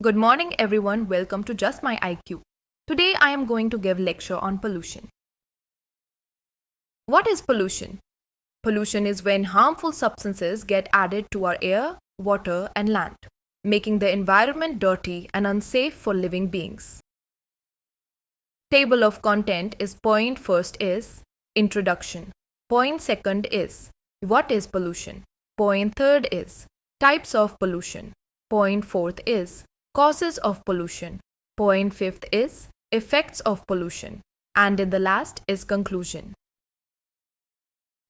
Good morning, everyone. Welcome to Just My IQ. Today, I am going to give lecture on pollution. What is pollution? Pollution is when harmful substances get added to our air, water, and land, making the environment dirty and unsafe for living beings. Table of content is point first is introduction. Point second is what is pollution? Point third is types of pollution. Point fourth is causes of pollution. Point fifth is effects of pollution. And in the last is conclusion.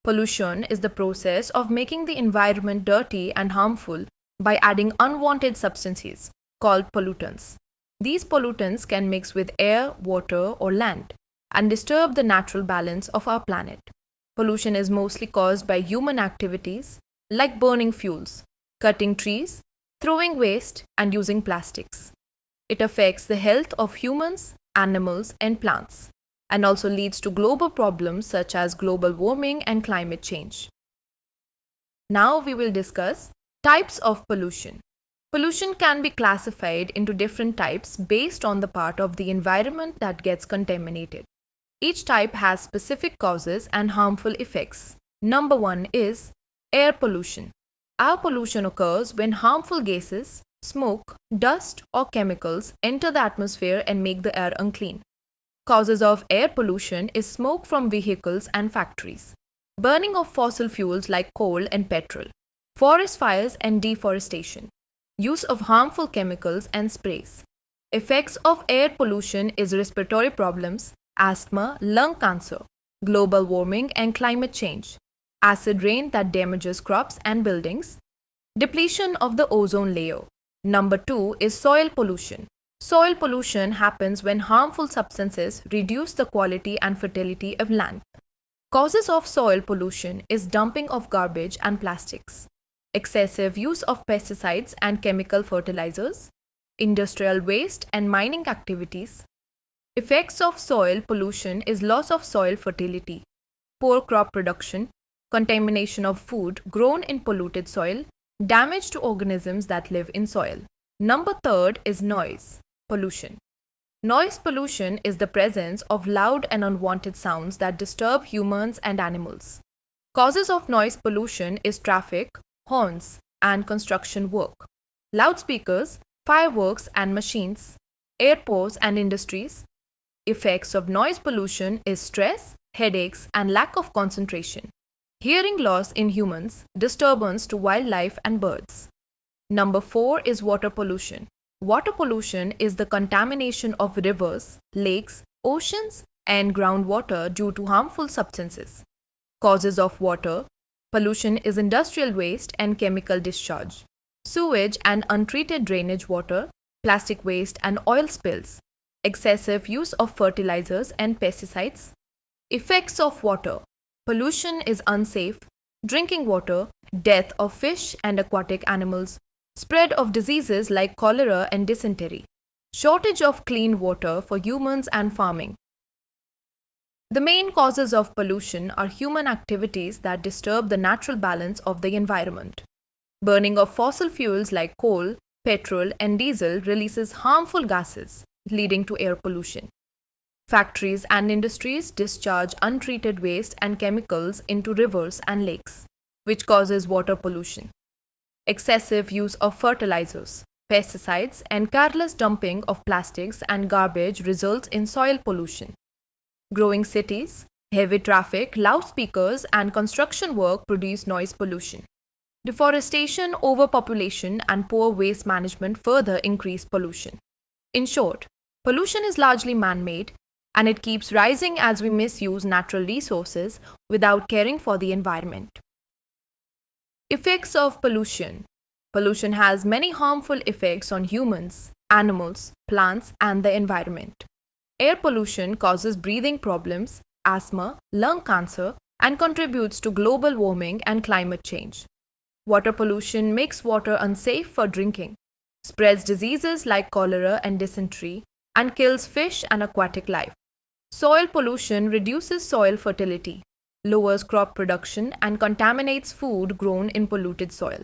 Pollution is the process of making the environment dirty and harmful by adding unwanted substances called pollutants. These pollutants can mix with air, water, or land and disturb the natural balance of our planet. Pollution is mostly caused by human activities like burning fuels, cutting trees, throwing waste, and using plastics. It affects the health of humans, animals, and plants, and also leads to global problems such as global warming and climate change. Now we will discuss types of pollution. Pollution can be classified into different types based on the part of the environment that gets contaminated. Each type has specific causes and harmful effects. Number one is air pollution. Air pollution occurs when harmful gases, smoke, dust, or chemicals enter the atmosphere and make the air unclean. Causes of air pollution is smoke from vehicles and factories, burning of fossil fuels like coal and petrol, forest fires and deforestation, use of harmful chemicals and sprays. Effects of air pollution is respiratory problems, asthma, lung cancer, global warming and climate change, acid rain that damages crops and buildings, depletion of the ozone layer. Number two is soil pollution. Soil pollution happens when harmful substances reduce the quality and fertility of land. Causes of soil pollution is dumping of garbage and plastics, excessive use of pesticides and chemical fertilizers, industrial waste and mining activities. Effects of soil pollution is loss of soil fertility, poor crop production, contamination of food grown in polluted soil, damage to organisms that live in soil. Number third is noise pollution. Noise pollution is the presence of loud and unwanted sounds that disturb humans and animals. Causes of noise pollution is traffic, horns, and construction work, loudspeakers, fireworks and machines, airports and industries. Effects of noise pollution is stress, headaches, and lack of concentration. Hearing loss in humans, disturbance to wildlife and birds. Number four is water pollution. Water pollution is the contamination of rivers, lakes, oceans, and groundwater due to harmful substances. Causes of water pollution is industrial waste and chemical discharge, sewage and untreated drainage water, plastic waste and oil spills, excessive use of fertilizers and pesticides. Effects of water pollution is unsafe drinking water, death of fish and aquatic animals, spread of diseases like cholera and dysentery, shortage of clean water for humans and farming. The main causes of pollution are human activities that disturb the natural balance of the environment. Burning of fossil fuels like coal, petrol, and diesel releases harmful gases, leading to air pollution. Factories and industries discharge untreated waste and chemicals into rivers and lakes, which causes water pollution. Excessive use of fertilizers, pesticides, and careless dumping of plastics and garbage results in soil pollution. Growing cities, heavy traffic, loudspeakers, and construction work produce noise pollution. Deforestation, overpopulation, and poor waste management further increase pollution. In short, pollution is largely man-made, and it keeps rising as we misuse natural resources without caring for the environment. Effects of pollution. Pollution has many harmful effects on humans, animals, plants, and the environment. Air pollution causes breathing problems, asthma, lung cancer, and contributes to global warming and climate change. Water pollution makes water unsafe for drinking, spreads diseases like cholera and dysentery, and kills fish and aquatic life. Soil pollution reduces soil fertility, lowers crop production, and contaminates food grown in polluted soil.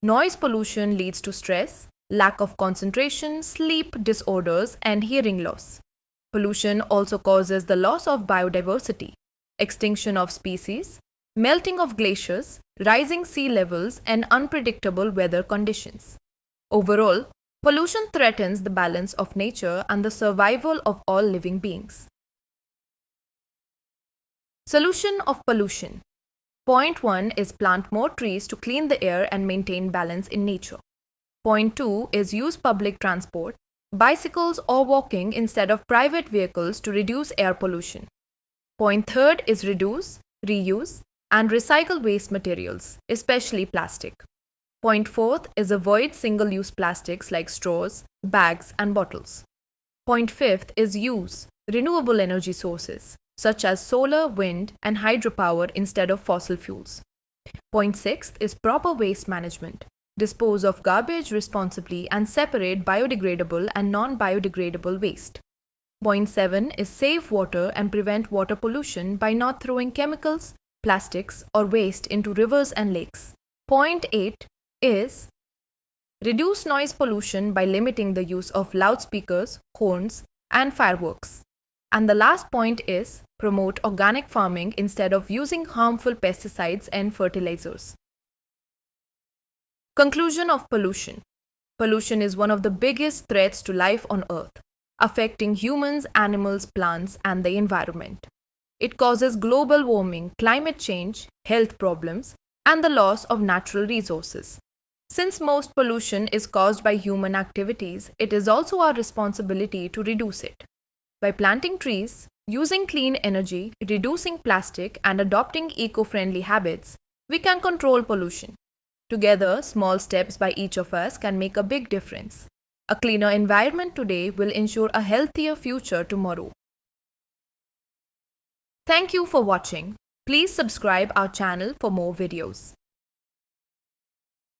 Noise pollution leads to stress, lack of concentration, sleep disorders, and hearing loss. Pollution also causes the loss of biodiversity, extinction of species, melting of glaciers, rising sea levels, and unpredictable weather conditions. Overall, pollution threatens the balance of nature and the survival of all living beings. Solution of pollution. Point 1 is plant more trees to clean the air and maintain balance in nature. Point 2 is use public transport, bicycles or walking instead of private vehicles to reduce air pollution. Point 3 is reduce, reuse, and recycle waste materials, especially plastic. Point 4 is avoid single-use plastics like straws, bags, and bottles. Point 5 is use renewable energy sources such as solar, wind, and hydropower instead of fossil fuels. Point 6 is proper waste management. Dispose of garbage responsibly and separate biodegradable and non-biodegradable waste. Point 7 is save water and prevent water pollution by not throwing chemicals, plastics, or waste into rivers and lakes. Point 8 is reduce noise pollution by limiting the use of loudspeakers, horns, and fireworks. And the last point is promote organic farming instead of using harmful pesticides and fertilizers. Conclusion of pollution. Pollution is one of the biggest threats to life on Earth, affecting humans, animals, plants, and the environment. It causes global warming, climate change, health problems, and the loss of natural resources. Since most pollution is caused by human activities, it is also our responsibility to reduce it. By planting trees, using clean energy, reducing plastic, and adopting eco-friendly habits, we can control pollution. Together, small steps by each of us can make a big difference. A cleaner environment today will ensure a healthier future tomorrow. Thank you for watching. Please subscribe our channel for more videos.